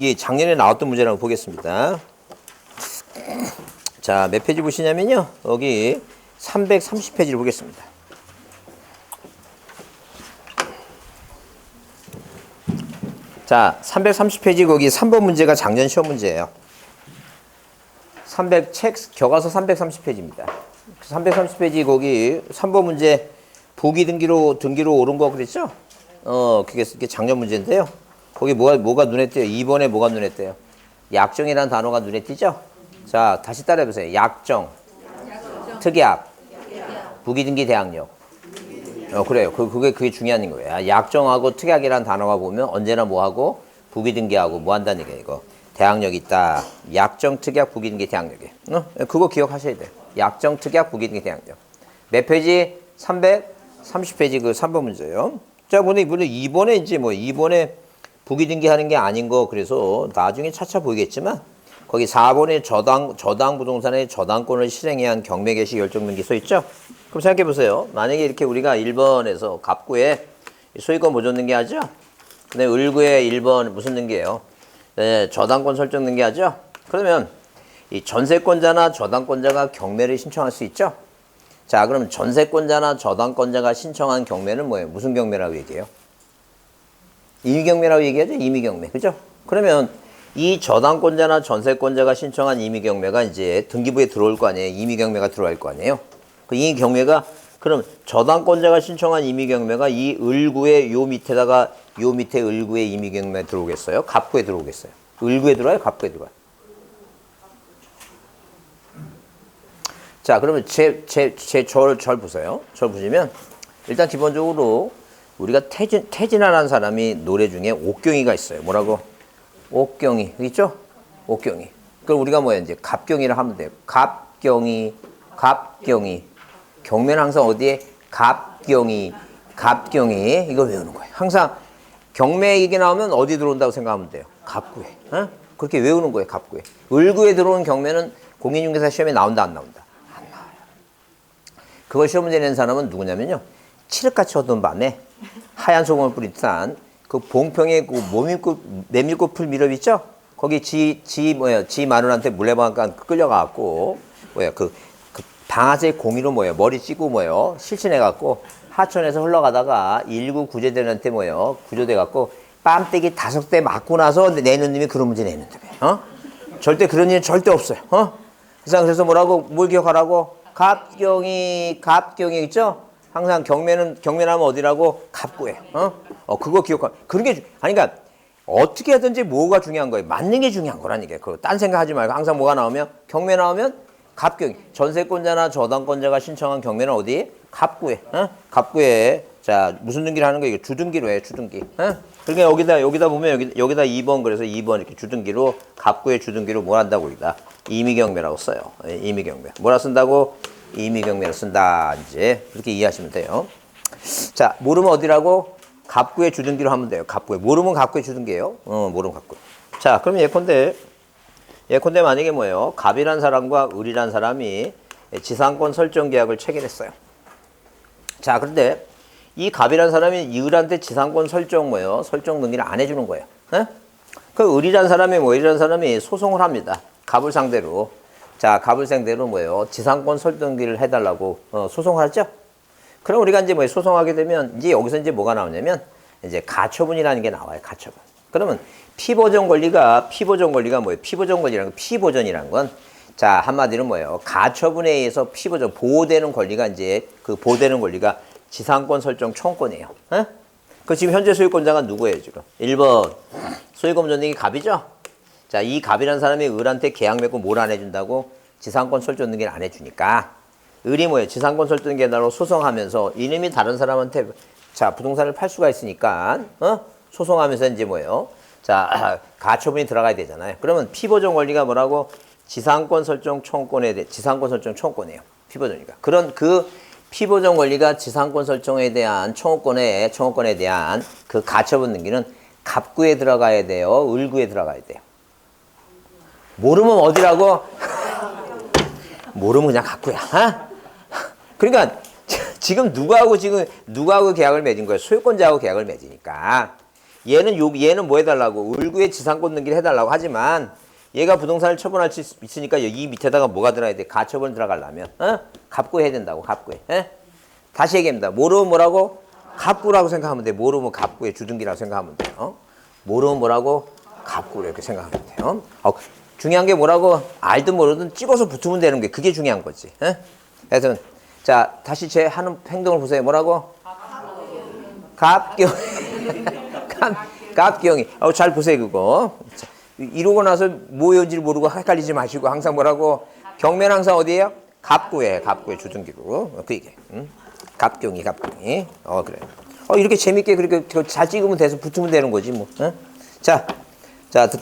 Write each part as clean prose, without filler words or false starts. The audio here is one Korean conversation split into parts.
이게 작년에 나왔던 문제라고 보겠습니다. 자, 몇 페이지 보시냐면요. 여기 330페이지를 보겠습니다. 자, 330페이지 거기 3번 문제가 작년 시험 문제예요. 책 교과서 330페이지입니다. 330페이지 거기 3번 문제 보기 등기로 오른 거 그랬죠? 그게 작년 문제인데요. 거기 뭐가 눈에 띄어요? 2번에 뭐가 눈에 띄어요? 약정이라는 단어가 눈에 띄죠? 자, 다시 따라해보세요. 약정, 특약, 부기등기 대항력. 그래요. 그게 중요한 거예요. 약정하고 특약이라는 단어가 보면 언제나 뭐하고 부기등기하고 뭐 한다는 얘기예요. 이거 대항력이 있다. 약정, 특약, 부기등기 대항력이. 그거 기억하셔야 돼요. 약정, 특약, 부기등기 대항력. 몇 페이지? 330페이지 그 3번 문제예요. 자, 보니 2번에 이제 2번에 부기등기 하는 게 아닌 거 그래서 나중에 차차 보이겠지만 거기 4번에 저당 부동산의 저당권을 실행해야 한 경매 개시 결정 등기 써 있죠? 그럼 생각해 보세요. 만약에 이렇게 우리가 1번에서 갑구에 소유권 보존 등기 하죠? 근데 을구에 1번 무슨 등기예요? 네, 저당권 설정 등기 하죠? 그러면 이 전세권자나 저당권자가 경매를 신청할 수 있죠? 자, 그럼 전세권자나 저당권자가 신청한 경매는 뭐예요? 무슨 경매라고 얘기해요? 임의경매라고 얘기하죠? 임의경매. 그죠? 그러면 이 저당권자나 전세권자가 신청한 임의경매가 이제 등기부에 들어올 거 아니에요? 임의경매가 들어갈 거 아니에요? 그 임의경매가 그럼 저당권자가 신청한 임의경매가 이 을구의 요 밑에 을구에 임의경매 들어오겠어요? 갑구에 들어오겠어요? 을구에 들어와요? 갑구에 들어와요? 자, 그러면 절 보세요. 절 보시면 일단 기본적으로 우리가 태진아라는 사람이 노래 중에 옥경이가 있어요. 뭐라고? 옥경이. 있죠? 옥경이. 그럼 우리가 뭐야? 이제 갑경이라 하면 돼요. 갑경이. 경매는 항상 어디에? 갑경이. 이거 외우는 거예요. 항상 경매 얘기 나오면 어디 들어온다고 생각하면 돼요? 갑구에. 그렇게 외우는 거예요. 갑구에. 을구에 들어온 경매는 공인중개사 시험에 나온다, 안 나온다? 안 나와요. 그걸 시험 문제 낸 사람은 누구냐면요. 칠흑같이 어두운 밤에 하얀 소금을 뿌린 듯한 그 봉평에 그 메밀꽃 풀 미럽 있죠? 거기 지 마누라한테 물레방앗간 끌려가갖고 그 방아쇠 공이로 머리 찌고 실신해갖고 하천에서 흘러가다가 119 구조대한테 구조돼갖고 뺨때기 5대 맞고 나서 내는 놈이 그런 문제 내는다며. 절대 그런 일 절대 없어요. 그래서 뭘 기억하라고? 갑경이 있죠? 항상 경매하면 어디라고? 갑구에. 그거 기억하. 그런 게 그러니까 어떻게 하든지 뭐가 중요한 거예요. 맞는 게 중요한 거라니까. 딴 생각하지 말고 항상 뭐가 나오면 경매 나오면 갑경. 전세권자나 저당권자가 신청한 경매는 어디? 갑구에. 갑구에. 자, 무슨 등기를 하는 거예요? 주등기로 해. 주등기. 그러니까 여기다 보면 여기다 2번 그래서 2번 이렇게 주등기로 갑구의 주등기로 뭘 한다고 우리가 임의경매라고 써요. 임의경매. 뭐라 쓴다고? 임의경매를 쓴다. 이제 그렇게 이해하시면 돼요. 자, 모르면 어디라고? 갑구의 주등기로 하면 돼요. 갑구에. 모르면 갑구의 주등기예요. 모르면 갑구. 자, 그럼 예컨대 만약에 뭐예요? 갑이란 사람과 을이란 사람이 지상권 설정 계약을 체결했어요. 자, 그런데 이 갑이란 사람이 이 을한테 지상권 설정 설정 등기를 안 해주는 거예요. 그 을이란 사람이 소송을 합니다. 갑을 상대로. 자, 갑을 상대로 지상권 설정기를 해달라고 소송을 하죠. 그럼 우리가 이제 소송하게 되면 이제 여기서 이제 뭐가 나오냐면 이제 가처분이라는 게 나와요. 가처분. 그러면 피보전 권리가 뭐예요? 피보전이라는 건 자, 한마디로 가처분에 의해서 보호되는 권리가 이제 그 보호되는 권리가 지상권 설정 청구권이에요. 그 지금 현재 소유권자가 누구예요, 지금? 1번 소유권 전등기 갑이죠. 자, 이 갑이라는 사람이 을한테 계약 맺고 뭘 안 해준다고? 지상권 설정 등기를 안 해주니까 을이 지상권 설정 등기로 소송하면서 이놈이 다른 사람한테 자, 부동산을 팔 수가 있으니까 소송하면서 이제 자, 가처분이 들어가야 되잖아요. 그러면 피보전 권리가 뭐라고? 지상권 설정 청구권이에요. 피보전이니까. 그런 그 피보전 권리가 지상권 설정에 대한 청구권에 대한 그 가처분 등기는 갑구에 들어가야 돼요. 을구에 들어가야 돼요. 모르면 어디라고? 모르면 그냥 갑구야. 그러니까 지금 누구하고 계약을 맺은 거예요? 소유권자하고 계약을 맺으니까 얘는 뭐 해달라고? 을구의 지상권 등기를 해달라고 하지만 얘가 부동산을 처분할 수 있으니까 이 밑에다가 뭐가 들어야 돼? 가처분 들어가려면 갑구 해야 된다고. 갑구에. 다시 얘기합니다. 모르면 뭐라고? 갑구라고 생각하면 돼. 모르면 갑구의 주등기라고 생각하면 돼. 모르면 뭐라고? 갑구 이렇게 생각하면 돼요. 중요한 게 뭐라고? 알든 모르든 찍어서 붙으면 되는 게 그게 중요한 거지. 하여튼 자 다시 제 하는 행동을 보세요. 뭐라고? 갑경이. 갑경이. 잘 보세요 그거. 이러고 나서 뭐였는지 모르고 헷갈리지 마시고 항상 뭐라고? 경매는 항상 어디예요? 갑구에 주등기로. 그 얘기. 갑경이. 그래. 이렇게 재밌게 그렇게 잘 찍으면 돼서 붙으면 되는 거지 뭐. 자,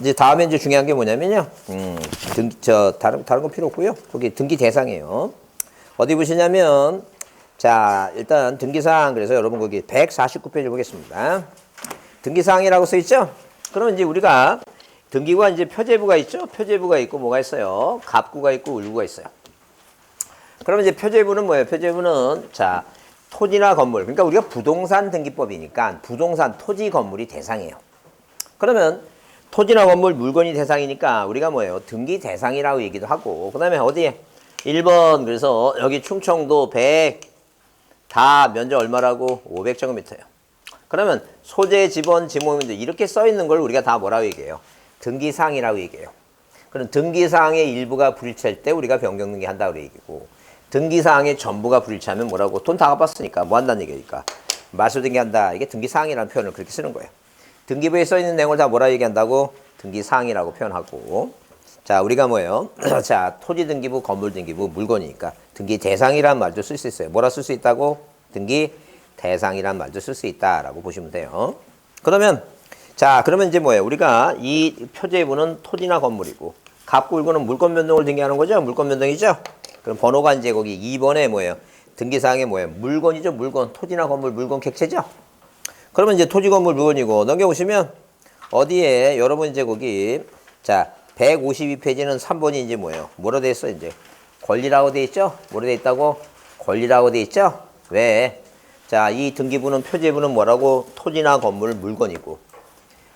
이제 다음에 이제 중요한 게 뭐냐면요. 다른 거 필요 없고요. 거기 등기 대상이에요. 어디 보시냐면, 자, 일단 등기사항, 그래서 여러분 거기 149페이지 보겠습니다. 등기사항이라고 써 있죠? 그럼 이제 우리가 등기구가 이제 표제부가 있죠? 표제부가 있고 뭐가 있어요? 갑구가 있고 을구가 있어요. 그러면 이제 표제부는 뭐예요? 표제부는, 자, 토지나 건물. 그러니까 우리가 부동산 등기법이니까 부동산, 토지, 건물이 대상이에요. 그러면 토지나 건물, 물건이 대상이니까 우리가 뭐예요? 등기 대상이라고 얘기도 하고. 그 다음에 어디에? 1번, 그래서 여기 충청도 100, 다 면적 얼마라고? 500제곱미터예요. 그러면 소재, 지번, 지목인데 이렇게 써 있는 걸 우리가 다 뭐라고 얘기해요? 등기사항이라고 얘기해요. 그럼 등기사항의 일부가 불일치할 때 우리가 변경등기 한다고 얘기고, 등기사항의 전부가 불일치하면 뭐라고? 돈 다 갚았으니까 뭐 한다는 얘기니까 말소등기한다. 이게 등기사항이라는 표현을 그렇게 쓰는 거예요. 등기부에 써 있는 내용을 다 뭐라 얘기한다고? 등기사항이라고 표현하고. 자, 우리가 뭐예요? 자, 토지등기부, 건물등기부, 물건이니까 등기대상이라는 말도 쓸 수 있어요. 뭐라 쓸 수 있다고? 등기대상이라는 말도 쓸 수 있다라고 보시면 돼요. 그러면 이제 뭐예요? 우리가 이 표제부는 토지나 건물이고, 갑구, 을구는 물건 변동을 등기하는 거죠? 물건 변동이죠? 그럼 번호가 이제 거기 2번에 뭐예요? 등기사항에 뭐예요? 물건이죠? 물건. 토지나 건물, 물건 객체죠? 그러면 이제 토지, 건물, 물건이고, 넘겨보시면 어디에 여러분 이제 거기, 자, 152페이지는 3번이 이제 뭐예요? 뭐로 돼 있어? 이제 권리라고 돼 있죠? 뭐로 돼 있다고? 권리라고 돼 있죠? 왜? 자, 이 등기부는 표제부는 뭐라고? 토지나 건물, 물건이고,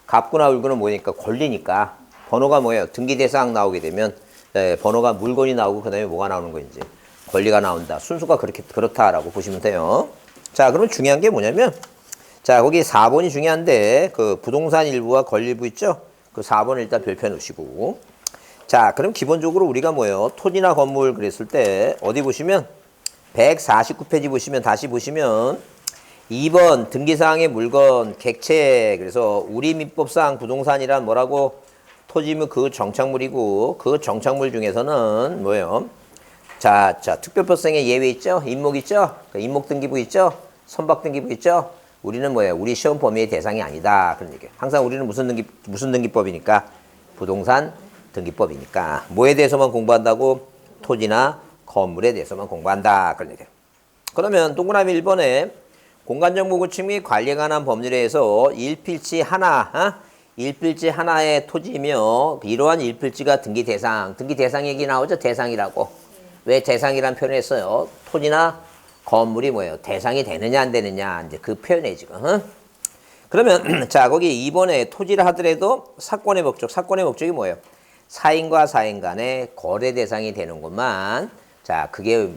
갑구나 을구는 뭐니까? 권리니까. 번호가 뭐예요? 등기 대상 나오게 되면 번호가 물건이 나오고 그다음에 뭐가 나오는 거인지 권리가 나온다. 순수가 그렇다라고 보시면 돼요. 자, 그럼 중요한 게 뭐냐면, 자, 거기 4번이 중요한데 그 부동산 일부와 권리 일부 있죠? 그 4번을 일단 별표해 놓으시고. 자, 그럼 기본적으로 우리가 뭐예요? 토지나 건물 그랬을 때 어디 보시면 149페이지 보시면 다시 보시면 2번 등기사항의 물건 객체. 그래서 우리 민법상 부동산이란 뭐라고? 토지면 그 정착물이고, 그 정착물 중에서는 뭐예요? 자, 특별법상의 예외 있죠? 임목 있죠? 임목 등기부 있죠? 선박 등기부 있죠? 우리는 뭐예요? 우리 시험 범위의 대상이 아니다. 그런 얘기예요. 항상 우리는 무슨 등기법이니까? 부동산 등기법이니까. 뭐에 대해서만 공부한다고? 토지나 건물에 대해서만 공부한다. 그런 얘기예요. 그러면 동그라미 1번에 공간정보 구축 및 관리에 관한 법률에 의해서 일필지 하나, 일필지 하나의 토지이며 이러한 일필지가 등기 대상 얘기 나오죠? 대상이라고. 왜 대상이란 표현을 했어요? 토지나 건물이 뭐예요? 대상이 되느냐 안 되느냐 이제 그 표현에 지금. 그러면 자, 거기 2번에 토지를 하더라도 사건의 목적이 뭐예요? 사인과 사인 간의 거래 대상이 되는 것만, 자, 그게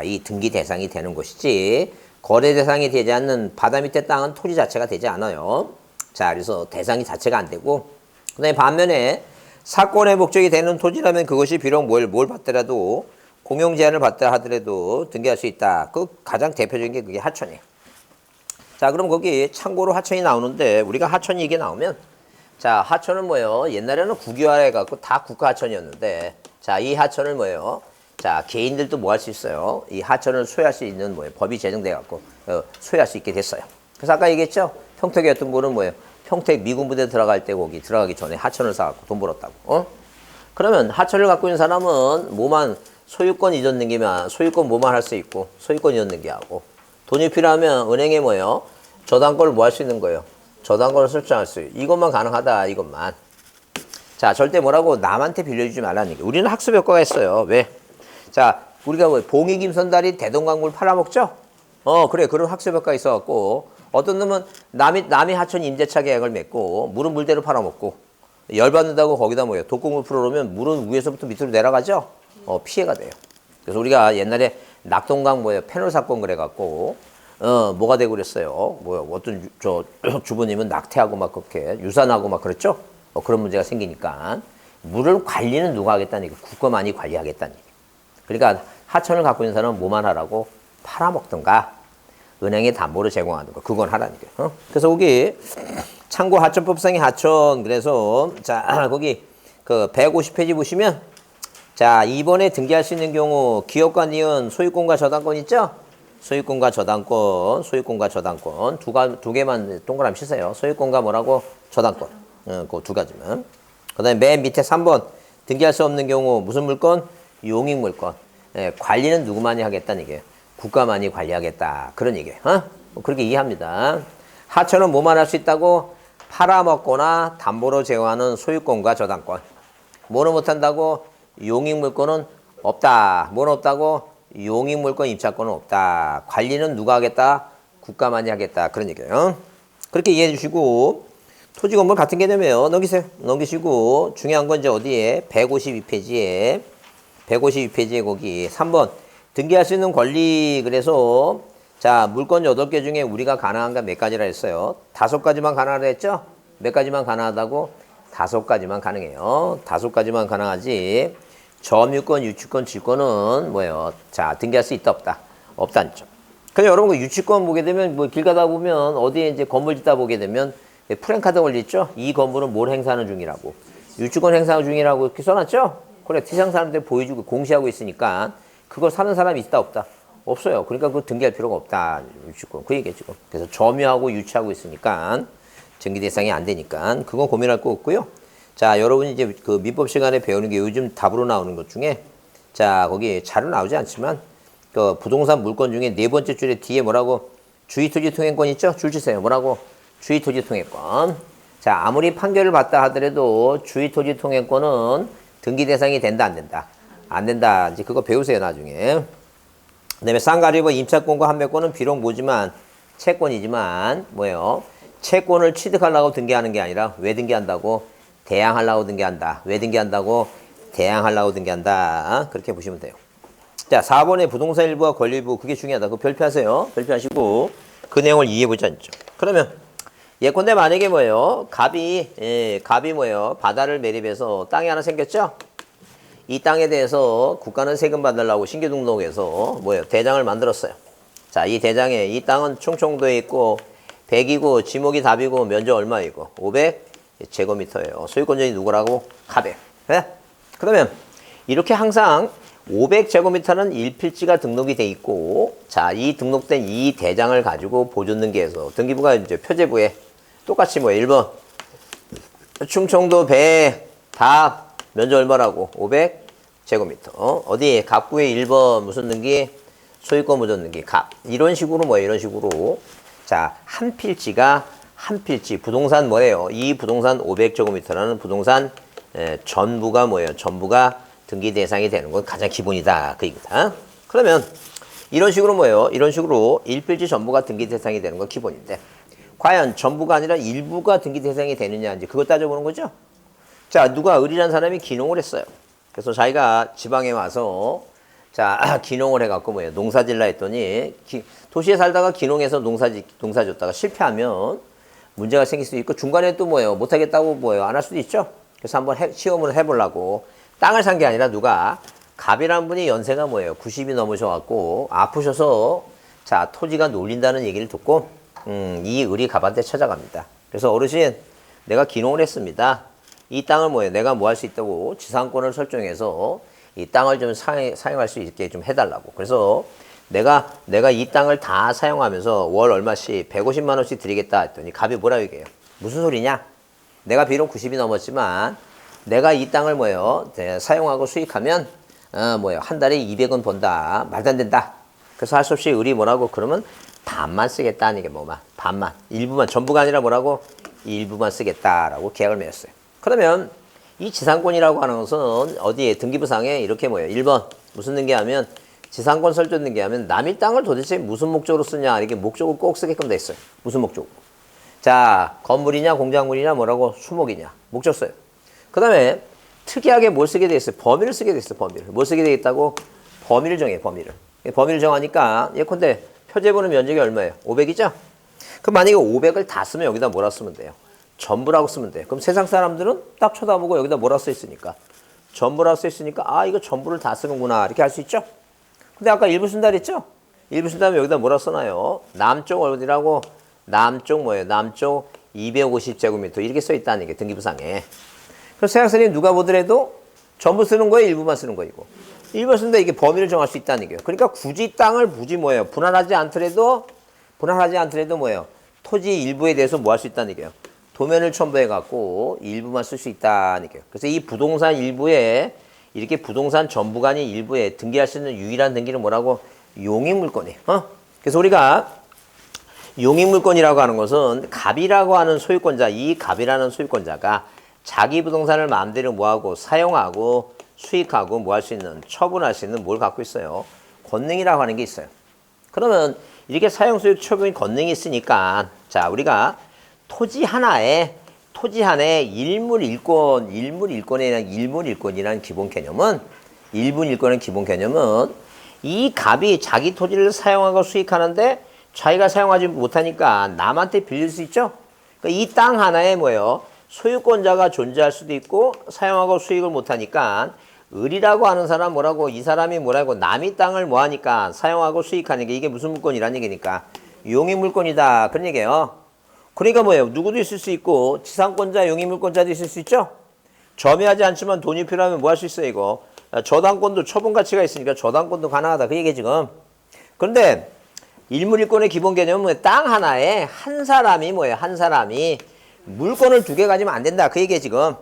이 등기 대상이 되는 것이지, 거래 대상이 되지 않는 바다 밑에 땅은 토지 자체가 되지 않아요. 자, 그래서 대상이 자체가 안 되고, 그 다음에 반면에 사건의 목적이 되는 토지라면 그것이 비록 뭘 받더라도, 공용 제한을 받다 하더라도 등기할 수 있다. 그 가장 대표적인 게 그게 하천이에요. 자, 그럼 거기 참고로 하천이 나오는데, 우리가 하천 얘기 나오면, 자, 하천은 뭐예요? 옛날에는 국유화를 해갖고 다 국가 하천이었는데, 자, 이 하천을 뭐예요? 자, 개인들도 뭐 할 수 있어요? 이 하천을 소유할 수 있는 뭐예요? 법이 제정돼갖고 소유할 수 있게 됐어요. 그래서 아까 얘기했죠? 평택에 어떤 분은 뭐예요? 평택 미군 부대 들어갈 때 거기 들어가기 전에 하천을 사갖고 돈 벌었다고. 그러면 하천을 갖고 있는 사람은 뭐만 소유권 이전 등기면 소유권 뭐만 할 수 있고, 소유권 이전 등기하고, 돈이 필요하면 은행에 뭐예요? 저당권을 뭐 할 수 있는 거예요? 저당권을 설정할 수 있고, 이것만 가능하다, 이것만. 자, 절대 뭐라고 남한테 빌려주지 말라는 얘기. 우리는 학습효과가 있어요. 왜? 자, 우리가 뭐 봉이 김선달이 대동강물 팔아먹죠? 그래, 그런 학습효과가 있어갖고 어떤 놈은 남이 하천 임대차 계약을 맺고 물은 물대로 팔아먹고 열받는다고 거기다 뭐예요? 독극물 풀어놓으면 물은 위에서부터 밑으로 내려가죠? 피해가 돼요. 그래서 우리가 옛날에 낙동강 뭐예요? 패널 사건 그래갖고 뭐가 되고 그랬어요? 뭐요? 어떤 주부님은 낙태하고 막 그렇게 유산하고 막 그랬죠? 그런 문제가 생기니까 물을 관리는 누가 하겠다는 얘기? 국가만이 관리하겠다는 얘기. 그러니까 하천을 갖고 있는 사람은 뭐만 하라고? 팔아먹든가 은행에 담보로 제공하는 거 그건 하라는 거예요. 그래서 거기 참고 하천법상의 하천 그래서 자 거기 그 150페이지 보시면 자 이번에 등기할 수 있는 경우 기업과 니은 소유권과 저당권 있죠? 소유권과 저당권 두 개만 동그라미 치세요. 소유권과 뭐라고? 저당권 그 두 가지만. 그 다음에 맨 밑에 3번 등기할 수 없는 경우 무슨 물건? 용익물건. 관리는 누구만이 하겠다는 얘기예요. 국가만이 관리하겠다. 그런 얘기예요. 그렇게 이해합니다. 하천은 뭐만 할 수 있다고? 팔아먹거나 담보로 제공하는 소유권과 저당권. 뭐는 못한다고? 용익물권은 없다. 뭐는 없다고? 용익물권 임차권은 없다. 관리는 누가 하겠다? 국가만이 하겠다. 그런 얘기예요. 그렇게 이해해 주시고 토지 건물 같은 개념이에요. 넘기세요. 넘기시고 중요한 건 이제 어디에? 152페이지에 거기 3번 등기할 수 있는 권리 그래서 자 물건 8개 중에 우리가 가능한 건 몇 가지라 했어요? 5가지만 가능하다 했죠? 몇 가지만 가능하다고? 5가지만 가능해요. 5가지만 가능하지 점유권, 유치권, 질권은 뭐예요? 자 등기할 수 있다 없다? 없다는 점. 그래서 여러분 그 유치권 보게 되면 뭐 길 가다 보면 어디에 이제 건물 짓다 보게 되면 프랜카드 걸렸죠? 이 건물은 뭘 행사하는 중이라고 유치권 행사 중이라고 이렇게 써놨죠? 그래 세상 사람들 보여주고 공시하고 있으니까 그걸 사는 사람이 있다 없다? 없어요. 그러니까 그거 등기할 필요가 없다. 유치권. 그 얘기죠. 그래서 점유하고 유치하고 있으니까 등기 대상이 안 되니까 그건 고민할 거 없고요. 자, 여러분이 이제 그 민법 시간에 배우는 게 요즘 답으로 나오는 것 중에 자, 거기 자료 나오지 않지만 그 부동산 물건 중에 네 번째 줄에 뒤에 뭐라고 주의토지 통행권 있죠? 줄 치세요. 뭐라고? 주의토지 통행권. 자, 아무리 판결을 받다 하더라도 주의토지 통행권은 등기 대상이 된다 안 된다? 안 된다. 이제 그거 배우세요 나중에. 그다음에 쌍가리버 임차권과 판매권은 비록 뭐지만 채권이지만 뭐예요? 채권을 취득하려고 등기하는 게 아니라 왜 등기한다고? 대항하려고 등기한다. 왜 등기한다고? 대항하려고 등기한다. 그렇게 보시면 돼요. 자, 4번의 부동산 일부와 권리 일부 그게 중요하다. 그거 별표하세요. 별표하시고 그 내용을 이해해보자. 그러면 예컨대 만약에 뭐예요? 갑이 뭐예요? 바다를 매립해서 땅이 하나 생겼죠? 이 땅에 대해서 국가는 세금 받으려고 신규등록해서 뭐예요? 대장을 만들었어요. 자, 이 대장에 이 땅은 충청도에 있고 100이고 지목이 답이고 면적 얼마이고 500제곱미터예요. 소유권자이 누구라고? 갑이에요. 네? 그러면 이렇게 항상 500제곱미터는 일필지가 등록이 돼 있고 자, 이 등록된 이 대장을 가지고 보존등기해서 등기부가 이제 표제부에 똑같이 뭐 1번 충청도 배 답 면적 얼마라고? 500제곱미터. 어디? 갑구에 1번 무슨 등기? 소유권 보존 등기 갑. 이런 식으로 뭐예요? 이런 식으로 자, 한 필지 부동산 뭐예요? 이 부동산 500제곱미터라는 부동산 전부가 뭐예요? 전부가 등기 대상이 되는 건 가장 기본이다. 그 얘기다. 그러면 이런 식으로 뭐예요? 이런 식으로 일필지 전부가 등기 대상이 되는 건 기본인데 과연 전부가 아니라 일부가 등기 대상이 되느냐 이제 그걸 따져보는 거죠. 자, 누가 을이라는 사람이 기농을 했어요. 그래서 자기가 지방에 와서 자, 기농을 해갖고 뭐예요? 농사 질라 했더니 도시에 살다가 기농해서 농사 졌다가 실패하면 문제가 생길 수도 있고 중간에 또 뭐예요? 못하겠다고 뭐예요? 안 할 수도 있죠. 그래서 한번 시험을 해보려고 땅을 산 게 아니라 누가 갑이라는 분이 연세가 뭐예요? 90이 넘으셔갖고 아프셔서 자, 토지가 놀린다는 얘기를 듣고 이 을이 갑한테 찾아갑니다. 그래서 어르신 내가 기농을 했습니다. 이 땅을 뭐예요? 내가 뭐 할 수 있다고 지상권을 설정해서 이 땅을 좀 사용할 수 있게 좀 해달라고. 그래서 내가 이 땅을 다 사용하면서 월 얼마씩 150만 원씩 드리겠다 했더니 갑이 뭐라고 얘기해요? 무슨 소리냐? 내가 비록 90이 넘었지만 내가 이 땅을 뭐예요? 사용하고 수익하면 뭐예요? 한 달에 200원 번다. 말도 안 된다. 그래서 할 수 없이 을이 뭐라고? 그러면 반만 쓰겠다는 게 뭐만? 반만. 일부만. 전부가 아니라 뭐라고? 일부만 쓰겠다라고 계약을 맺었어요. 그러면 이 지상권이라고 하는 것은 어디에 등기부상에 이렇게 뭐예요? 1번 무슨 등기하면 지상권 설정 등기하면 남의 땅을 도대체 무슨 목적으로 쓰냐 이렇게 목적을 꼭 쓰게끔 돼 있어요. 무슨 목적으로? 자, 건물이냐 공작물이냐 뭐라고 수목이냐 목적 써요. 그 다음에 특이하게 뭘 쓰게 돼 있어요? 범위를 쓰게 돼 있어요. 범위를. 뭘 쓰게 돼 있다고? 범위를 정해. 범위를. 범위를 정하니까 예컨대 표제보는 면적이 얼마예요? 500이죠? 그럼 만약에 500을 다 쓰면 여기다 뭐라 쓰면 돼요? 전부라고 쓰면 돼요. 그럼 세상 사람들은 딱 쳐다보고 여기다 뭐라 써 있으니까 전부라고 써 있으니까 아 이거 전부를 다 쓰는구나 이렇게 할 수 있죠? 근데 아까 일부 쓴다 그랬죠? 일부 쓴다면 여기다 뭐라 써놔요? 남쪽 어디라고? 남쪽 뭐예요? 남쪽 250제곱미터 이렇게 써 있다는 게 등기부상에. 그래서 세학생이 누가 보더라도 전부 쓰는 거예요? 일부만 쓰는 거이고. 일부 쓴다 이게 범위를 정할 수 있다는 얘기예요. 그러니까 굳이 땅을 굳이 뭐예요? 분할하지 않더라도 뭐예요? 토지 일부에 대해서 뭐 할 수 있다는 얘기예요. 도면을 첨부해 갖고 일부만 쓸 수 있다는 얘기예요. 그래서 이 부동산 일부에 이렇게 부동산 전부가 아닌 일부에 등기할 수 있는 유일한 등기는 뭐라고? 용익물권이에요. 그래서 우리가 용익물권이라고 하는 것은 갑이라고 하는 소유권자, 이 갑이라는 소유권자가 자기 부동산을 마음대로 뭐하고 사용하고 수익하고 뭐 할 수 있는 처분할 수 있는 뭘 갖고 있어요? 권능이라고 하는 게 있어요. 그러면 이렇게 사용 수익 처분 권능이 있으니까 자 우리가 토지 하나에 일물일권이라는 기본 개념은 이 갑이 자기 토지를 사용하고 수익하는데 자기가 사용하지 못하니까 남한테 빌릴 수 있죠? 그러니까 이 땅 하나에 뭐예요? 소유권자가 존재할 수도 있고 사용하고 수익을 못하니까 을이라고 하는 사람 뭐라고 이 사람이 뭐라고 남의 땅을 뭐하니까 사용하고 수익하는 게 이게 무슨 물권이란 얘기니까 용익물권이다 그런 얘기예요. 그러니까 뭐예요? 누구도 있을 수 있고 지상권자, 용익물권자도 있을 수 있죠? 점유하지 않지만 돈이 필요하면 뭐 할 수 있어요 이거? 저당권도 처분 가치가 있으니까 저당권도 가능하다 그 얘기 지금. 그런데 일물일권의 기본 개념은 뭐예요? 땅 하나에 한 사람이 뭐예요? 한 사람이 물건을 2개 가지면 안 된다 그 얘기예요 지금.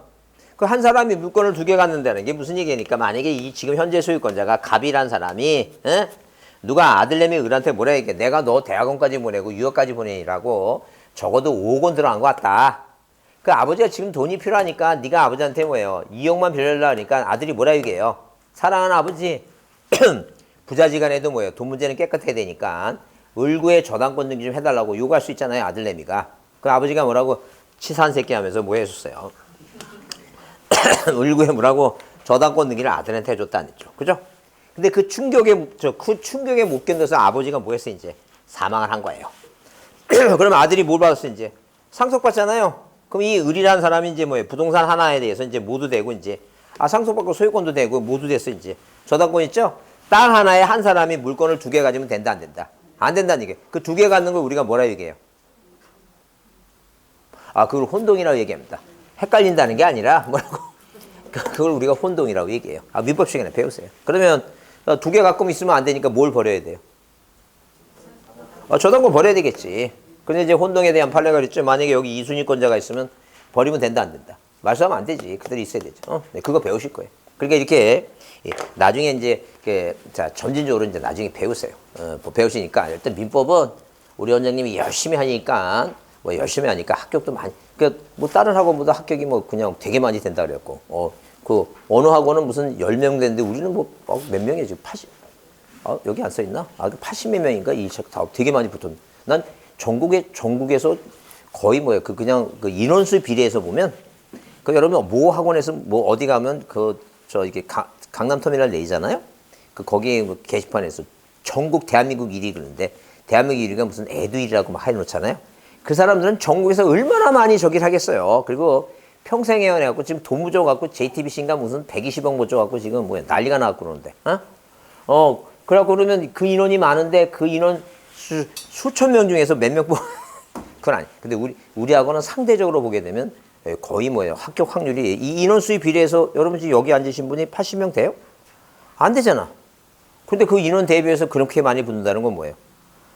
그 한 사람이 물건을 2개 갖는다는 게 무슨 얘기니까 만약에 이 지금 현재 소유권자가 갑이란 사람이 누가 아들내미 을한테 뭐라 얘기해? 내가 너 대학원까지 보내고 유학까지 보내라고 적어도 5억 원 들어간 것 같다. 그 아버지가 지금 돈이 필요하니까 네가 아버지한테 뭐예요? 2억만 빌려달라 하니까 아들이 뭐라 얘기해요? 사랑하는 아버지 부자지간에도 뭐예요? 돈 문제는 깨끗해야 되니까 을구의 저당권 등기 좀 해달라고 요구할 수 있잖아요 아들내미가. 그 아버지가 뭐라고 치사한 새끼 하면서 뭐 해줬어요? 을구에 뭐라고 저당권 등기를 아들한테 해줬다 안 했죠. 그죠? 근데 그 충격에 못 견뎌서 아버지가 뭐 했어요 이제? 사망을 한 거예요. 그러면 아들이 뭘 받았어 이제? 상속받잖아요. 그럼 이 을이라는 사람이 이제 뭐예요? 부동산 하나에 대해서 이제 모두 되고 이제 상속받고 소유권도 되고 모두 됐어 이제. 저당권 있죠? 땅 하나에 한 사람이 물건을 2개 가지면 된다 안 된다? 안 된다는 얘기예요. 그 2개 갖는 걸 우리가 뭐라 얘기해요? 그걸 혼동이라고 얘기합니다. 헷갈린다는 게 아니라 뭐라고? 그걸 우리가 혼동이라고 얘기해요. 민법 시간에 배우세요. 그러면 2개 갖고 있으면 안 되니까 뭘 버려야 돼요? 저당권 버려야 되겠지. 근데 이제 혼동에 대한 판례가 있죠. 만약에 여기 이순위권자가 있으면 버리면 된다 안 된다. 말씀하면 안 되지. 그들이 있어야 되죠. 네, 그거 배우실 거예요. 그러니까 이렇게 나중에 이제 자 점진적으로 이제 나중에 배우세요. 배우시니까 일단 민법은 우리 원장님이 열심히 하니까 합격도 많이. 뭐 다른 학원보다 합격이 뭐 그냥 되게 많이 된다 그랬고. 그 어느 학원은 무슨 10명 됐는데 우리는 뭐 몇 명이에요 지금 80. 여기 안 써 있나? 80몇 명인가 이 책 다 되게 많이 붙었는데 난 전국에서 거의 뭐예요? 그냥 그 인원수 비례해서 보면 여러분 모 학원에서 뭐 어디 가면 이게 강남터미널 내잖아요. 거기에 뭐 게시판에서 전국 대한민국 1위 그러는데 대한민국 1위가 무슨 에듀1위라고 막 해놓잖아요. 그 사람들은 전국에서 얼마나 많이 저기를 하겠어요. 그리고 평생 회원해갖고 지금 돈 묻어갖고 JTBC인가 무슨 120억 묻어갖고 지금 뭐야 난리가 나고 그러는데 그래갖고 그러면 그 인원이 많은데 그 인원 수천 명 중에서 몇 명 그건 아니. 근데 우리 학원은 상대적으로 보게 되면 거의 뭐예요? 합격 확률이 이 인원수에 비례해서 여러분 지금 여기 앉으신 분이 80명 돼요? 안 되잖아. 근데 그 인원 대비해서 그렇게 많이 붙는다는 건 뭐예요?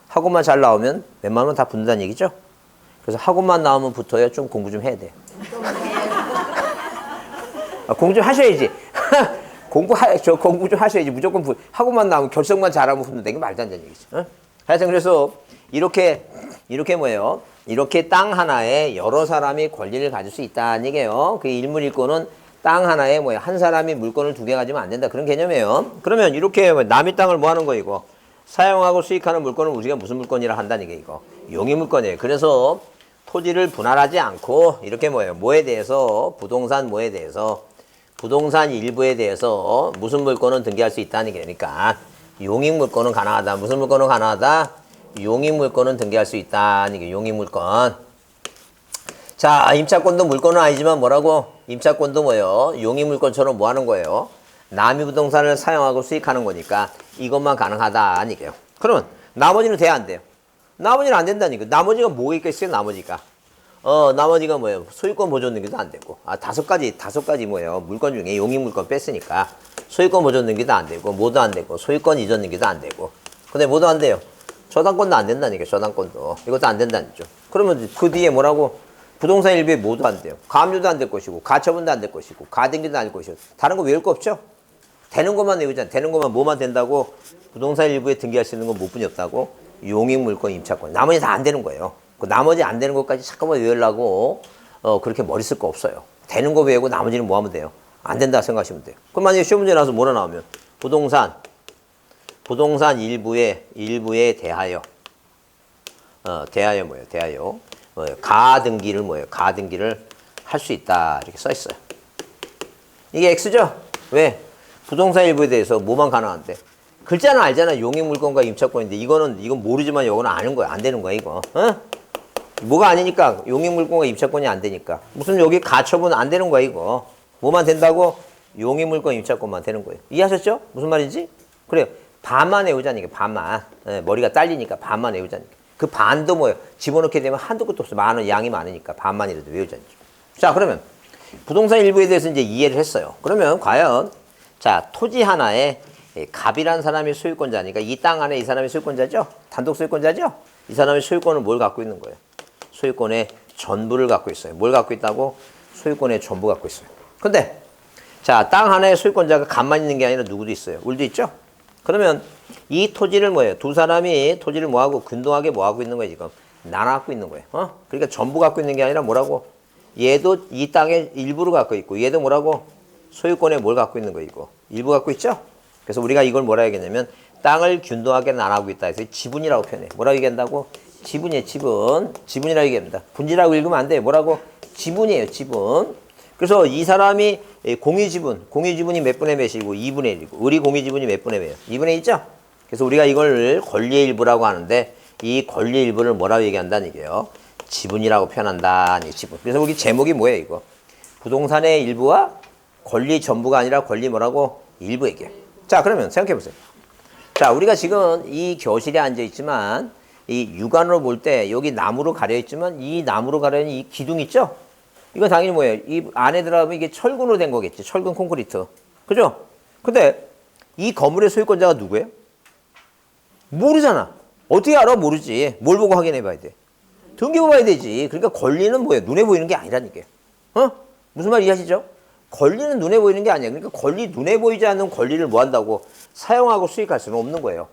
학원만 잘 나오면 웬만하면 다 붙는다는 얘기죠? 그래서 학원만 나오면 붙어야 좀 공부 좀 해야 돼. 공부 좀 하셔야지. 공부 좀 하셔야지. 무조건 학원만 나오면 결석만 잘하면 붙는다. 이게 말도 안 되는 얘기죠. 하여튼 그래서 이렇게 뭐예요? 이렇게 땅 하나에 여러 사람이 권리를 가질 수 있다는 얘기예요. 그 일물일권은 땅 하나에 뭐야 한 사람이 물건을 두 개 가지면 안 된다 그런 개념이에요. 그러면 이렇게 남의 땅을 뭐 하는 거 이거 사용하고 수익하는 물건은 우리가 무슨 물건이라 한다는 게 이거 용의 물건이에요. 그래서 토지를 분할하지 않고 이렇게 뭐예요 뭐에 대해서 부동산 뭐에 대해서 부동산 일부에 대해서 무슨 물건은 등기할 수 있다는 게 그러니까 용의 물건은 가능하다. 무슨 물건은 가능하다? 용의 물건은 등기할 수 있다는 게 용의 물건. 자, 임차권도 물건은 아니지만 뭐라고? 임차권도 뭐예요? 용의 물건처럼 뭐 하는 거예요? 남의 부동산을 사용하고 수익하는 거니까 이것만 가능하다 아니게요. 그러면 나머지는 돼야 안 돼요? 나머지는 안 된다니까. 나머지가 뭐가 있겠어요? 나머지가. 나머지가 뭐예요? 소유권 보존 등기도 안 되고. 다섯 가지 뭐예요? 물건 중에 용의 물건 뺐으니까 소유권 보존 등기도 안 되고, 뭐도 안 되고, 소유권 이전 등기도 안 되고. 근데 뭐도 안 돼요? 저당권도 안 된다니까. 저당권도. 이것도 안 된다니죠. 그러면 그 뒤에 뭐라고? 부동산 일부에 뭐도 안 돼요. 가압류도 안 될 것이고, 가처분도 안 될 것이고, 가등기도 안 될 것이고. 다른 거 외울 거 없죠? 되는 것만 외우잖아. 되는 것만 뭐만 된다고? 부동산 일부에 등기할 수 있는 건 뭐뿐이 없다고? 용의 물건, 임차권. 나머지 다 안 되는 거예요. 그 나머지 안 되는 것까지 잠깐만 외우려고 그렇게 머리 쓸 거 없어요. 되는 거 외우고 나머지는 뭐 하면 돼요? 안 된다 생각하시면 돼요. 그럼 만약에 시험 문제 나와서 뭐라 나오면 부동산 일부에 대하여 대하여 뭐예요? 대하여 가등기를 뭐예요? 가등기를 할 수 있다 이렇게 써 있어요. 이게 X죠? 왜? 부동산 일부에 대해서 뭐만 가능한데? 글자는 알잖아. 용의 물건과 임차권인데 이건 모르지만 이거는 아는 거야. 안 되는 거야 이거. 뭐가 아니니까 용의 물건과 임차권이 안 되니까 무슨 여기 가처분 안 되는 거야 이거. 뭐만 된다고? 용의 물건 임차권만 되는 거예요. 이해하셨죠? 무슨 말인지? 그래요. 반만 외우자니까 반만. 머리가 딸리니까 반만 외우자니까. 그 반도 뭐예요? 집어넣게 되면 한도 끝도 없어. 양이 많으니까 반만이라도 외우자니까. 자 그러면 부동산 일부에 대해서 이제 이해를 했어요. 그러면 과연 자 토지 하나에 갑이라는 사람이 소유권자니까 이 땅 안에 이 사람이 소유권자죠? 단독 소유권자죠? 이 사람이 소유권을 뭘 갖고 있는 거예요? 소유권의 전부를 갖고 있어요. 뭘 갖고 있다고? 소유권의 전부 갖고 있어요. 근데 자, 땅 하나의 소유권자가 갑만 있는 게 아니라 누구도 있어요. 울도 있죠? 그러면 이 토지를 뭐예요? 두 사람이 토지를 뭐하고 균등하게 뭐하고 있는 거예요 지금? 나눠 갖고 있는 거예요. 그러니까 전부 갖고 있는 게 아니라 뭐라고? 얘도 이 땅의 일부를 갖고 있고 얘도 뭐라고? 소유권에 뭘 갖고 있는 거예요 이거? 일부 갖고 있죠? 그래서 우리가 이걸 뭐라 얘기하냐면 땅을 균등하게 나눠고 있다 해서 지분이라고 표현해. 뭐라고 얘기한다고? 지분이에요, 지분. 지분이라고 얘기합니다. 분지라고 읽으면 안 돼요. 뭐라고? 지분이에요, 지분. 그래서 이 사람이 공유지분이 몇 분의 몇이고 2분의 1이고 우리 공유지분이 몇 분의 몇이에요? 2분의 1이죠? 그래서 우리가 이걸 권리의 일부라고 하는데 이 권리의 일부를 뭐라고 얘기한다는 얘기예요? 지분이라고 표현한다. 지분. 그래서 우리 제목이 뭐예요, 이거? 부동산의 일부와 권리 전부가 아니라 권리 뭐라고? 일부 얘기예요. 자, 그러면 생각해 보세요. 자, 우리가 지금 이 교실에 앉아 있지만 이 육안으로 볼 때 여기 나무로 가려 있지만 이 나무로 가려 있는 이 기둥 있죠? 이건 당연히 뭐예요? 이 안에 들어가면 이게 철근으로 된 거겠지. 철근 콘크리트. 그죠? 근데 이 건물의 소유권자가 누구예요? 모르잖아. 어떻게 알아? 모르지. 뭘 보고 확인해 봐야 돼? 등기부 봐야 되지. 그러니까 권리는 뭐예요? 눈에 보이는 게 아니라니까요. 무슨 말 이해하시죠? 권리는 눈에 보이는 게 아니야. 그러니까 눈에 보이지 않는 권리를 뭐 한다고? 사용하고 수익할 수는 없는 거예요.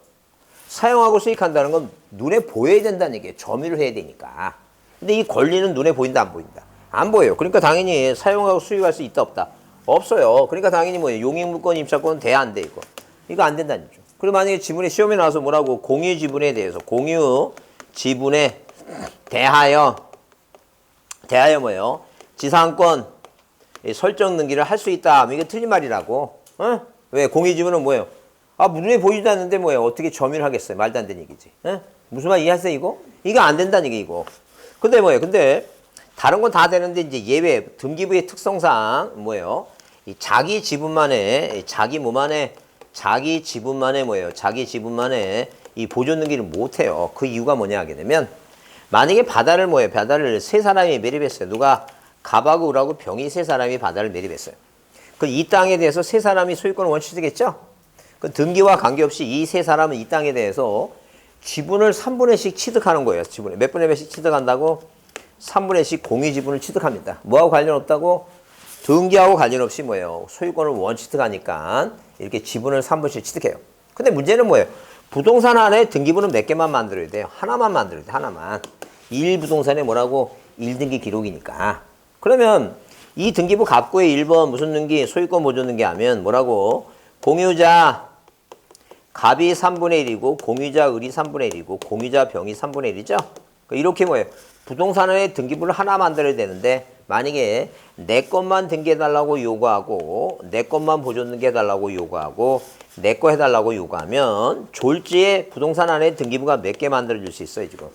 사용하고 수익한다는 건 눈에 보여야 된다는 얘기예요. 점유를 해야 되니까. 근데 이 권리는 눈에 보인다, 안 보인다? 안 보여요. 그러니까 당연히 사용하고 수익할 수 있다, 없다? 없어요. 그러니까 당연히 뭐예요? 용익물권 임차권은 돼야 안 돼, 이거. 이거 안 된다는 얘기죠. 그리고 만약에 지분에 시험에 나와서 뭐라고? 공유 지분에 대해서, 공유 지분에 대하여 뭐예요? 지상권 설정 등기를 할 수 있다. 이게 틀린 말이라고. 왜? 공유 지분은 뭐예요? 눈에 보이지도 않는데 뭐예요? 어떻게 점유를 하겠어요? 말도 안 되는 얘기지. 무슨 말 이해하세요, 이거? 이거 안 된다는 얘기, 이거. 근데 뭐예요? 근데 다른 건 다 되는데 이제 예외, 등기부의 특성상 뭐예요? 이 자기 지분만에 뭐예요? 자기 지분만에 이 보존 등기를 못 해요. 그 이유가 뭐냐 하게 되면 만약에 바다를 세 사람이 매립했어요. 누가? 갑하고 을하고 병이 세 사람이 바다를 매립했어요. 그 이 땅에 대해서 세 사람이 소유권을 원취되겠죠? 그 등기와 관계없이 이 세 사람은 이 땅에 대해서 지분을 3분의씩 취득하는 거예요. 지분을 몇 분의 몇씩 취득한다고? 3분의씩 공유 지분을 취득합니다. 뭐하고 관련 없다고? 등기하고 관련 없이 뭐예요? 소유권을 원취득하니까 이렇게 지분을 3분씩 취득해요. 근데 문제는 뭐예요? 부동산 안에 등기부는 몇 개만 만들어야 돼요? 하나만 만들어야 돼. 하나만. 1부동산에 뭐라고? 1등기 기록이니까. 그러면 이 등기부 갑구에 1번 무슨 등기? 소유권 보존 등기 하면 뭐라고? 공유자 갑이 3분의 1이고 공유자 을이 3분의 1이고 공유자 병이 3분의 1이죠? 이렇게 뭐예요? 부동산의 등기부를 하나 만들어야 되는데 만약에 내 것만 등기해달라고 요구하고 내 것만 보존 등기해달라고 요구하고 내 거 해달라고 요구하면 졸지에 부동산 안에 등기부가 몇 개 만들어줄 수 있어요 지금?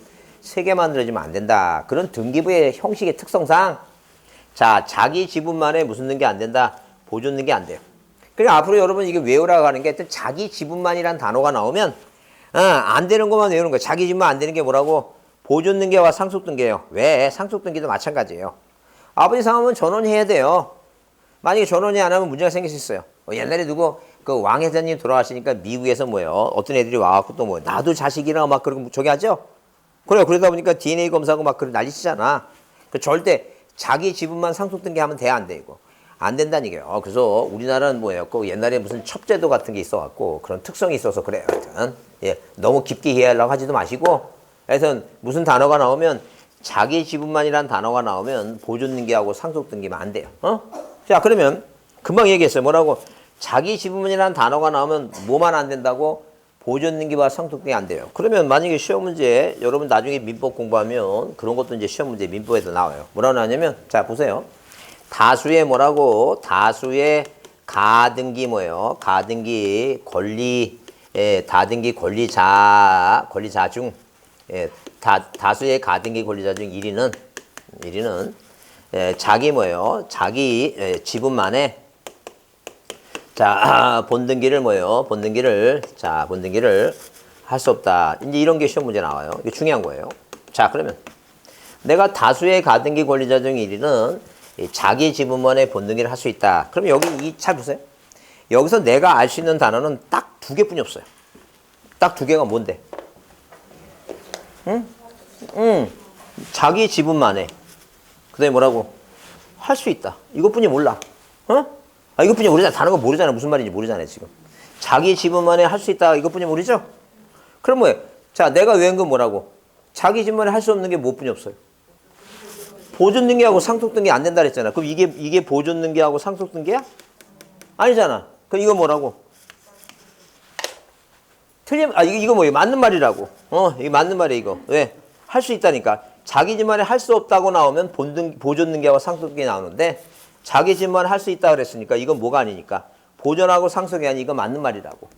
3개 만들어지면 안 된다. 그런 등기부의 형식의 특성상 자 자기 지분만에 무슨 등기 안 된다? 보존 등기 안 돼요. 그러니까 앞으로 여러분 이게 외우라고 하는 게 하여튼 자기 지분만이란 단어가 나오면 안 되는 것만 외우는 거예요. 자기 지분만 안 되는 게 뭐라고? 보존 등기와 상속 등기예요. 왜? 상속 등기도 마찬가지예요. 아버지 상하면 전원해야 돼요. 만약에 전원이 안 하면 문제가 생길 수 있어요. 옛날에 누구 그 왕 회장님 돌아가시니까 미국에서 뭐예요? 어떤 애들이 와갖고 또 뭐예요? 나도 자식이라고 막 그러고 저기 하죠? 그래요. 그러다 보니까 DNA 검사하고 막 그런 난리 치잖아. 절대 자기 지분만 상속 등기하면 돼, 안 돼, 이거? 안 된다는 얘기예요. 그래서 우리나라는 뭐예요? 그 옛날에 무슨 첩제도 같은 게 있어갖고 그런 특성이 있어서 그래요. 하여튼. 예, 너무 깊게 이해하려고 하지도 마시고 하여튼 무슨 단어가 나오면 자기 지분만이란 단어가 나오면 보존 등기하고 상속 등기면 안 돼요. 자, 그러면 금방 얘기했어요. 뭐라고? 자기 지분만이란 단어가 나오면 뭐만 안 된다고? 보존 등기와 상속 등기 안 돼요. 그러면 만약에 시험 문제 여러분 나중에 민법 공부하면 그런 것도 이제 시험 문제 민법에도 나와요. 뭐라고 나오냐면 자, 보세요. 다수의 뭐라고? 다수의 가등기 뭐예요? 가등기 권리 다등기 권리자 중 다수의 가등기 권리자 중 1위는 자기 뭐예요? 자기 지분만에 자 본등기를 뭐예요? 본등기를 할 수 없다. 이제 이런 게 시험 문제 나와요. 이게 중요한 거예요. 자 그러면 내가 다수의 가등기 권리자 중 1위는 자기 지분만의 본등기를 할 수 있다. 그럼 여기 이 잘 보세요. 여기서 내가 알 수 있는 단어는 딱 2개뿐이 없어요. 딱 2개가 뭔데? 자기 지분만에. 그다음에 뭐라고? 할 수 있다. 이것뿐이 몰라. 이것뿐이 모르잖아. 단어가 모르잖아. 무슨 말인지 모르잖아요, 지금. 자기 지분만에 할 수 있다. 이것뿐이 모르죠? 그럼 뭐예요? 자, 내가 외운 건 뭐라고? 자기 지분만에 할 수 없는 게 뭐뿐이 없어요? 보존 등기하고 상속 등기 안 된다 그랬잖아. 그럼 이게 보존 등기하고 상속 등기야? 아니잖아. 그럼 이거 뭐라고? 이거 뭐예요? 맞는 말이라고. 이게 맞는 말이야, 이거. 왜? 할 수 있다니까. 자기 집만에 할 수 없다고 나오면 보존 등기하고 상속 등기 나오는데 자기 집만에 할 수 있다 그랬으니까 이건 뭐가 아니니까. 보존하고 상속이 아니 이거 맞는 말이라고.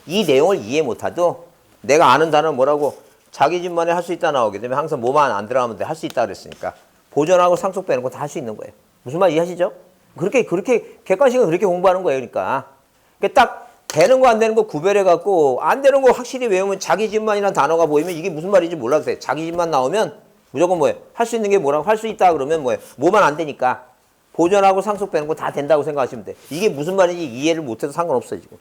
이 내용을 이해 못하도 내가 아는 단어는 뭐라고? 자기 집만에 할 수 있다 나오게 되면 항상 뭐만 안 들어가면 돼. 할 수 있다 그랬으니까. 보존하고 상속 빼는 거 다 할 수 있는 거예요. 무슨 말 이해하시죠? 그렇게 객관식은 그렇게 공부하는 거예요. 그러니까 딱 되는 거 안 되는 거 구별해 갖고 안 되는 거 확실히 외우면 자기 집만이라는 단어가 보이면 이게 무슨 말인지 몰라도 돼. 자기 집만 나오면 무조건 뭐예요? 할 수 있는 게 뭐라고? 할 수 있다 그러면 뭐예요? 뭐만 안 되니까 보존하고 상속 빼는 거 다 된다고 생각하시면 돼. 이게 무슨 말인지 이해를 못해도 상관없어요 지금.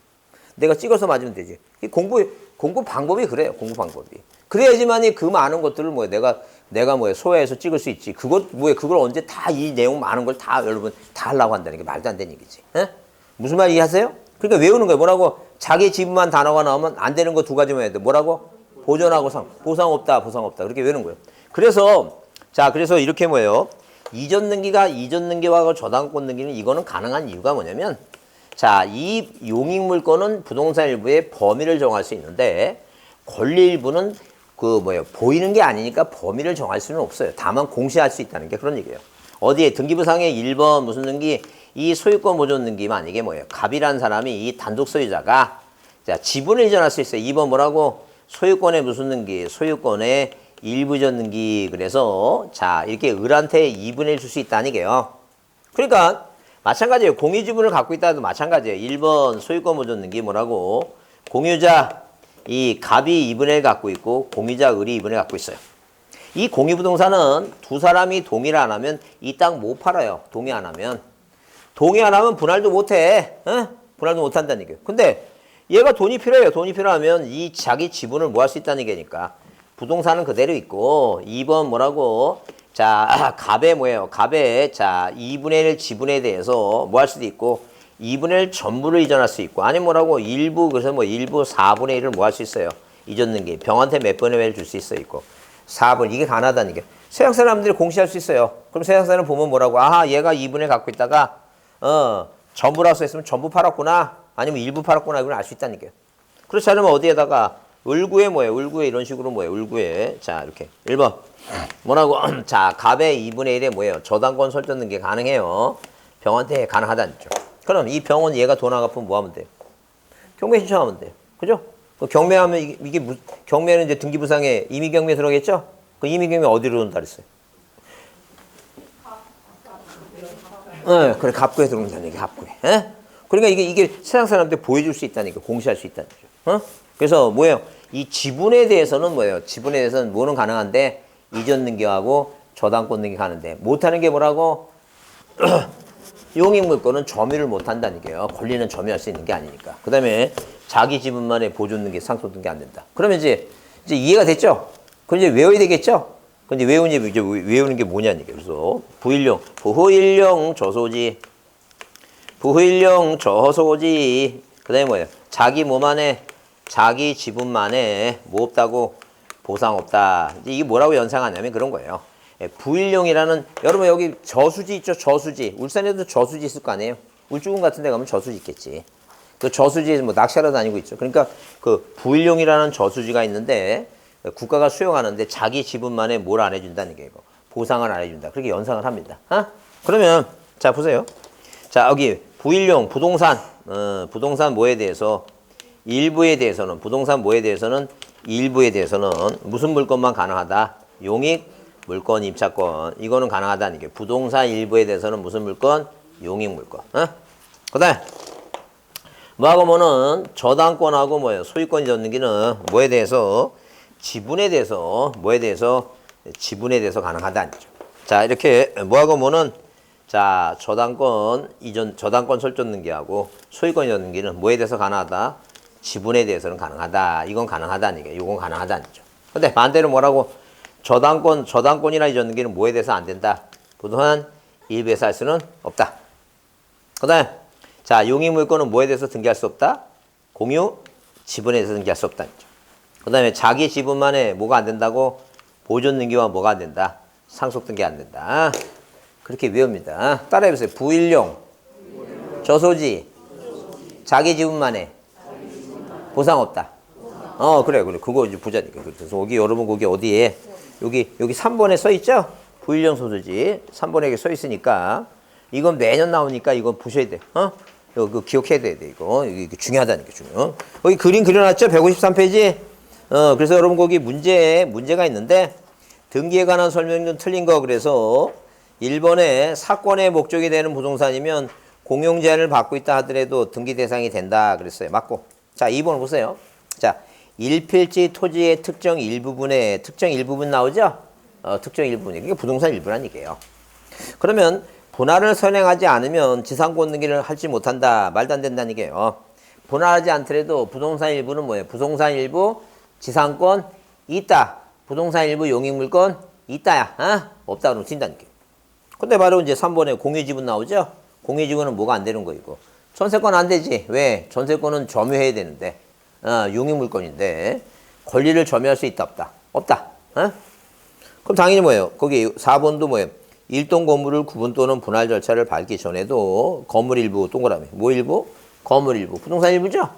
내가 찍어서 맞으면 되지. 공부 방법이 그래요. 공부 방법이. 그래야지만이 그 많은 것들을 뭐예요? 내가 뭐예요? 소화해서 찍을 수 있지. 그걸 언제 다 이 내용 많은 걸 다 여러분 다 하려고 한다는 게 말도 안 되는 얘기지. 에? 무슨 말 이해하세요? 그러니까 외우는 거예요. 뭐라고? 자기 지분만 단어가 나오면 안 되는 거 2가지만 해야 돼. 뭐라고? 보존하고 보상 없다. 그렇게 외우는 거예요. 그래서 이렇게 뭐예요? 이전 등기와 저당권 등기는 이거는 가능한 이유가 뭐냐면 이 용익물권은 부동산 일부의 범위를 정할 수 있는데 권리 일부는 보이는 게 아니니까 범위를 정할 수는 없어요. 다만 공시할 수 있다는 게 그런 얘기예요. 어디에 등기부상에 1번 무슨 등기? 이 소유권 보존 등기 만약에 뭐예요? 갑이라는 사람이 이 단독 소유자가 지분을 이전할 수 있어요. 2번 뭐라고? 소유권의 무슨 등기? 소유권의 일부전 등기. 그래서 이렇게 을한테 2분의 1 줄 수 있다는 얘기예요. 그러니까 마찬가지예요. 공유지분을 갖고 있다도 마찬가지예요. 1번 소유권 보존 등기 뭐라고? 공유자 이 갑이 2분의 1 갖고 있고 공유자 을이 2분의 1 갖고 있어요. 이 공유부동산은 두 사람이 동의를 안 하면 이 땅 못 팔아요. 동의 안 하면 분할도 못 해. 분할도 못 한다는 얘기예요. 근데 얘가 돈이 필요해요. 돈이 필요하면 이 자기 지분을 뭐 할 수 있다는 얘기니까 부동산은 그대로 있고 2번 뭐라고? 갑의 뭐예요? 갑의 2분의 1 지분에 대해서 뭐 할 수도 있고 2분의 1 전부를 이전할 수 있고 아니면 뭐라고? 일부 그래서 일부 4분의 1을 뭐 할 수 있어요? 이전 등기 병한테 몇 분의 1을 줄 수 있고 4분 이게 가능하다는 게 서양 사람들이 공시할 수 있어요. 그럼 서양 사람 보면 뭐라고? 아하, 얘가 2분의 갖고 있다가 전부라고 했으면 전부 팔았구나. 아니면 일부 팔았구나. 이걸 알 수 있다는 얘기예요. 그렇지 않으면 어디에다가 을구에 뭐예요? 을구에 이런 식으로 뭐예요? 을구에 자 이렇게 1번 뭐라고? 자 갑의 2분의 1에 뭐예요? 저당권 설정는 게 가능해요. 병원한테 가능하다는 죠. 그럼 이 병원 얘가 돈 안 갚으면 뭐 하면 돼요? 경매 신청하면 돼요. 그죠? 경매하면 경매는 이제 등기부상에 임의경매 들어가겠죠? 그 임의경매 어디로 들어온다 그랬어요? 네, 그래 갑구에 들어온다는 얘기 갑구에. 에? 그러니까 이게 세상 사람한테 보여줄 수 있다는 게 공시할 수 있다는 거죠. 그래서 뭐예요? 이 지분에 대해서는 뭐예요? 지분에 대해서는 뭐는 가능한데 이전 등기하고 저당권 등기 가는데 못하는 게 뭐라고? 용익물권은 점유를 못한다는 게요. 권리는 점유할 수 있는 게 아니니까. 그 다음에 자기 지분만의 보존 등기, 상속 등기 안 된다. 그러면 이제 이해가 됐죠? 그럼 이제 외워야 되겠죠? 근데 외우는 게 뭐냐는 얘기예요. 그래서 부후일용 저소지, 부후일용 저소지. 그 다음에 뭐예요? 자기 몸 안에, 자기 지분만에 뭐 없다고? 보상 없다. 이제 이게 뭐라고 연상하냐면 그런 거예요. 부일용이라는, 여러분 여기 저수지 있죠? 저수지. 울산에도 저수지 있을 거 아니에요? 울주군 같은 데 가면 저수지 있겠지. 그 저수지에 뭐 낚시하러 다니고 있죠. 그러니까 그 부일용이라는 저수지가 있는데 국가가 수용하는데 자기 지분만에 뭘 안 해준다는 게 이거. 보상을 안 해준다. 그렇게 연상을 합니다. 그러면 자 보세요. 자 여기 부일용 부동산 부동산 뭐에 대해서 일부에 대해서는 부동산 뭐에 대해서는 일부에 대해서는 무슨 물건만 가능하다. 용익 물건 임차권 이거는 가능하다는 게 부동산 일부에 대해서는 무슨 물건 용익 물건. 그다음 뭐하고 뭐는 저당권하고 뭐예요 소유권이 젖는 기는 뭐에 대해서 지분에 대해서 뭐에 대해서 지분에 대해서 가능하다는 거죠. 자 이렇게 뭐하고 뭐는 자 저당권 이전 저당권 설정 등기하고 소유권이 젖는 기는 뭐에 대해서 가능하다 지분에 대해서는 가능하다 이건 가능하다는 게 이건 가능하다는 거죠. 근데 반대로 뭐라고 저당권이나 이전 등기는 뭐에 대해서 안 된다 부동산 일부에서 할 수는 없다. 그다음 자 용익 물건은 뭐에 대해서 등기할 수 없다 공유 지분에 대해서 등기할 수 없다는 거죠. 그 다음에 자기 지분만에 뭐가 안 된다고? 보존 등기와 뭐가 안 된다? 상속 등기 안 된다. 그렇게 외웁니다. 따라해보세요. 부일용, 저소지, 자기 지분만에 보상 없다. 그래. 그거 이제 보자니까. 그래서 여기 여러분 거기 어디에? 여기 3번에 써 있죠? 부일용 소소지. 3번에 써 있으니까 이건 매년 나오니까 이건 보셔야 돼. 이거 기억해야 돼. 이거 중요하다니까 중요. 여기 그림 그려놨죠? 153페이지. 그래서 여러분 거기 문제가 있는데 등기에 관한 설명 좀 틀린 거 그래서 1번에 사건의 목적이 되는 부동산이면 공용 제한을 받고 있다 하더라도 등기 대상이 된다 그랬어요. 맞고. 자, 2번 보세요. 자, 일필지 토지의 특정 일부분에 특정 일부분 나오죠? 특정 일부분이 이게 부동산 일부란 얘기예요. 그러면 분할을 선행하지 않으면 지상권 등기를 하지 못한다. 말도 안 된다는 얘기예요. 분할하지 않더라도 부동산 일부는 뭐예요? 부동산 일부 지상권 있다. 부동산 일부 용익물권 있다야. 없다 그러면 튄다니까. 근데 바로 이제 3번에 공유지분 나오죠? 공유지분은 뭐가 안 되는 거이고. 전세권 안 되지. 왜? 전세권은 점유해야 되는데. 용익물권인데. 권리를 점유할 수 있다 없다? 없다. 그럼 당연히 뭐예요? 거기 4번도 뭐예요? 일동 건물을 구분 또는 분할 절차를 밟기 전에도 건물 일부 동그라미. 뭐 일부? 건물 일부. 부동산 일부죠?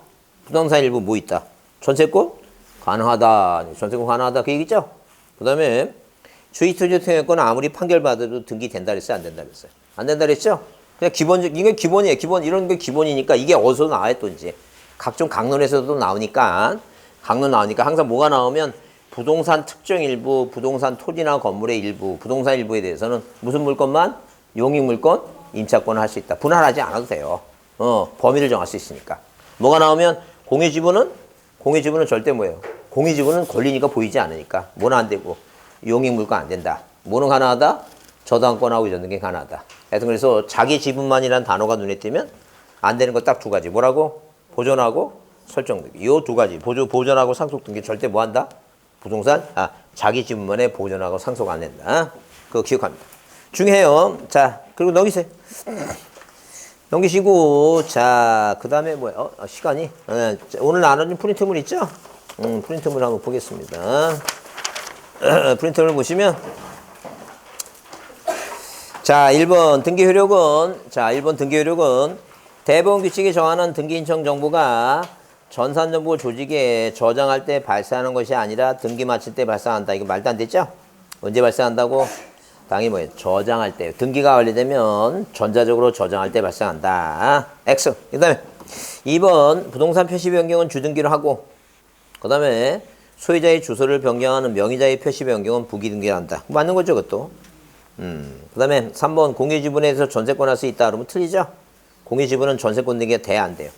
부동산 일부 뭐 있다? 전세권? 가능하다. 전세권 가능하다. 그 얘기죠? 그 다음에 주의투자통행권은 아무리 판결받아도 등기된다 그랬어요? 안 된다 그랬어요? 안 된다 그랬죠? 그냥 이게 기본이에요. 이런 게 기본이니까 이게 어디서 나와요 또 이제. 각종 강론에서도 나오니까 항상 뭐가 나오면 부동산 특정 일부, 부동산 토지나 건물의 일부, 부동산 일부에 대해서는 무슨 물건만? 용익물권, 임차권을 할 수 있다. 분할하지 않아도 돼요. 범위를 정할 수 있으니까. 뭐가 나오면 공유지분은 절대 뭐예요? 공유지분은 권리니까 보이지 않으니까. 뭐는 안 되고 용익물권 안 된다. 뭐는 가능하다? 저당권하고 이전 등기 가능하다. 하여튼 그래서 자기 지분만이라는 단어가 눈에 띄면 안 되는 거 딱 두 가지. 뭐라고? 보존하고 설정 등기. 이 두 가지. 보존하고 상속 등기 절대 뭐 한다? 부동산 자기 지분만에 보존하고 상속 안 된다. 그거 기억합니다. 중요해요. 자, 그리고 넘기세요. 넘기시고 자, 그다음에 뭐야? 시간이 오늘 나눠준 프린트물 있죠? 프린트물 한번 보겠습니다. 프린트물 보시면 자, 1번 등기 효력은, 자, 1번 등기 효력은 대법원 규칙에 정하는 등기 신청 정보가 전산정보 조직에 저장할 때 발생하는 것이 아니라 등기 마칠 때 발생한다. 이거 말도 안 되죠? 언제 발생한다고? 당연히 뭐예요? 저장할 때. 등기가 완료되면 전자적으로 저장할 때 발생한다. X. 그 다음에 2번 부동산 표시 변경은 주등기로 하고, 그 다음에 소유자의 주소를 변경하는 명의자의 표시 변경은 부기등기를 한다. 맞는 거죠, 그것도. 그 다음에 3번 공유지분에서 전세권 할 수 있다. 그러면 틀리죠? 공유지분은 전세권 등기가 돼야 안 돼요.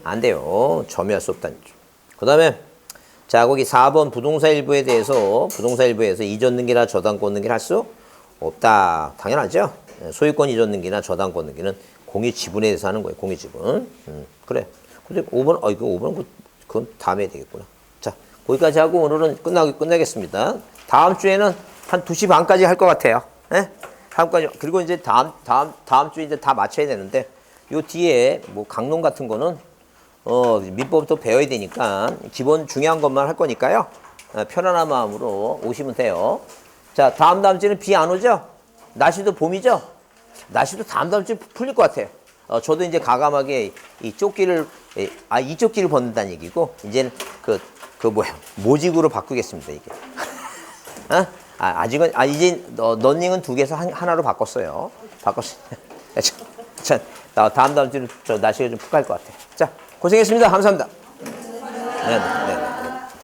안 돼요. 점유할 수 없다는 점. 그 다음에 자, 거기 4번 부동산 일부에 대해서 이전 등기나 저당권 등기를 할 수 없다. 당연하죠. 소유권 이전 등기나 저당권 등기는 공유 지분에 대해서 하는 거예요. 공유 지분. 그래. 근데 5번, 이거 5번 그건 다음에 해야 되겠구나. 자, 거기까지 하고 오늘은 끝나겠습니다. 다음 주에는 한 2시 반까지 할 것 같아요. 예? 다음까지. 그리고 이제 다음 주에 이제 다 맞춰야 되는데, 요 뒤에 뭐 강론 같은 거는 민법도 배워야 되니까 기본 중요한 것만 할 거니까요. 편안한 마음으로 오시면 돼요. 자, 다음 주에는 비 안 오죠? 날씨도 봄이죠? 날씨도 다음 주에 풀릴 것 같아요. 저도 이제 가감하게 이쪽 길을 벗는다는 얘기고, 이제는 모직으로 바꾸겠습니다, 이게. 아직은, 이제 런닝은 2개에서 하나로 바꿨어요. 자, 다음 주는 날씨가 좀 푹 갈 것 같아요. 자, 고생했습니다. 감사합니다. 네.